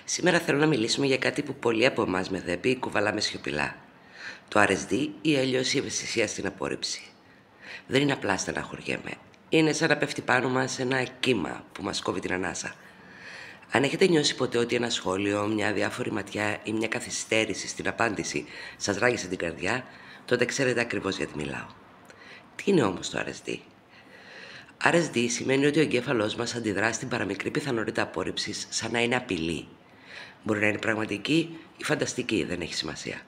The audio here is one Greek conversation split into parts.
Σήμερα θέλω να μιλήσουμε για κάτι που πολλοί από εμάς με ΔΕΠΗ κουβαλάμε σιωπηλά. Το RSD ή αλλιώς η ευαισθησία στην απόρριψη. Δεν είναι απλά στεναχωριέμαι. Είναι σαν να πέφτει πάνω μας ένα κύμα που μας κόβει την ανάσα. Αν έχετε νιώσει ποτέ ότι ένα σχόλιο, μια αδιάφορη ματιά ή μια καθυστέρηση στην απάντηση σας ράγισε την καρδιά, τότε ξέρετε ακριβώς γιατί μιλάω. Τι είναι όμως το RSD? RSD σημαίνει ότι ο εγκέφαλός μας αντιδρά στην παραμικρή πιθανότητα απόρριψης σαν να είναι απειλή. Μπορεί να είναι πραγματική ή φανταστική, δεν έχει σημασία.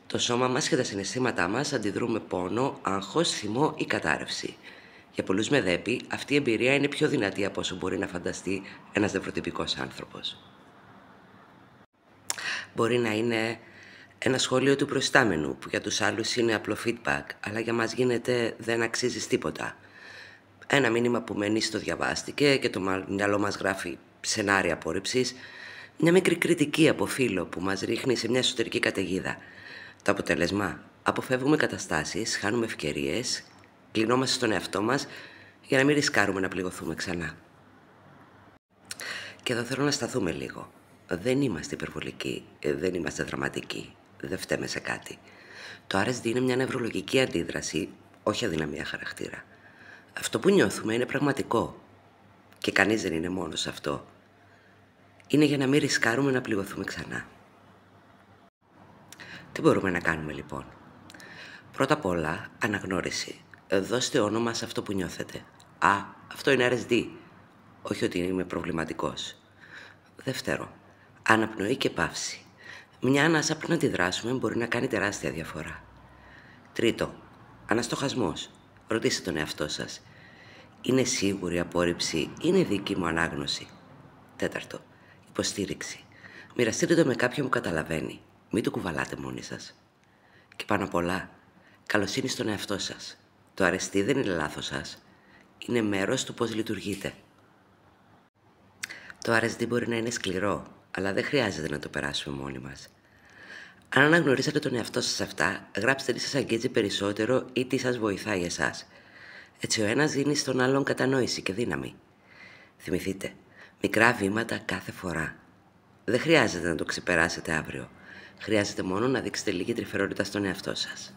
Το σώμα μας και τα συναισθήματά μας αντιδρούν με πόνο, άγχος, θυμό ή κατάρρευση. Για πολλούς με ΔΕΠΗ, αυτή η εμπειρία είναι πιο δυνατή από όσο μπορεί να φανταστεί ένας νευροτυπικός άνθρωπος. Μπορεί να είναι ένα σχόλιο του προϊστάμενου, που για τους άλλους είναι απλό feedback, αλλά για μας γίνεται δεν αξίζεις τίποτα. Ένα μήνυμα που μένει το διαβάστηκε και το μυαλό μας γράφει σενάρια απόρριψης. Μια μικρή κριτική από φίλο που μας ρίχνει σε μια εσωτερική καταιγίδα. Το αποτέλεσμα: αποφεύγουμε καταστάσεις, χάνουμε ευκαιρίες, κλεινόμαστε στον εαυτό μας για να μην ρισκάρουμε να πληγωθούμε ξανά. Και εδώ θέλω να σταθούμε λίγο. Δεν είμαστε υπερβολικοί, δεν είμαστε δραματικοί, δεν φταίμε σε κάτι. Το RSD είναι μια νευρολογική αντίδραση, όχι αδυναμία χαρακτήρα. Αυτό που νιώθουμε είναι πραγματικό και κανείς δεν είναι μόνος σε αυτό. Είναι για να μην ρισκάρουμε να πληγωθούμε ξανά. Τι μπορούμε να κάνουμε λοιπόν? Πρώτα απ' όλα, αναγνώριση. Δώστε όνομα σε αυτό που νιώθετε. Αυτό είναι RSD. Όχι ότι είμαι προβληματικός. Δεύτερο, αναπνοή και παύση. Μια ανάσα πριν αντιδράσουμε μπορεί να κάνει τεράστια διαφορά. Τρίτο, αναστοχασμός. Ρωτήστε τον εαυτό σας. Είναι σίγουρη η απόρριψη, είναι δική μου ανάγνωση? Τέταρτο, υποστήριξη. Μοιραστείτε το με κάποιον που καταλαβαίνει. Μην το κουβαλάτε μόνοι σας. Και πάνω απ' όλα, καλοσύνη στον εαυτό σας. Το RSD δεν είναι λάθος σας. Είναι μέρος του πώς λειτουργείτε. Το RSD μπορεί να είναι σκληρό, αλλά δεν χρειάζεται να το περάσουμε μόνοι μας. Αν αναγνωρίσατε τον εαυτό σας αυτά, γράψτε τι σας αγγίζει περισσότερο ή τι σας βοηθάει εσάς. Έτσι ο ένας δίνει στον άλλον κατανόηση και δύναμη. Θυμηθείτε, μικρά βήματα κάθε φορά. Δεν χρειάζεται να το ξεπεράσετε αύριο. Χρειάζεται μόνο να δείξετε λίγη τρυφερότητα στον εαυτό σας.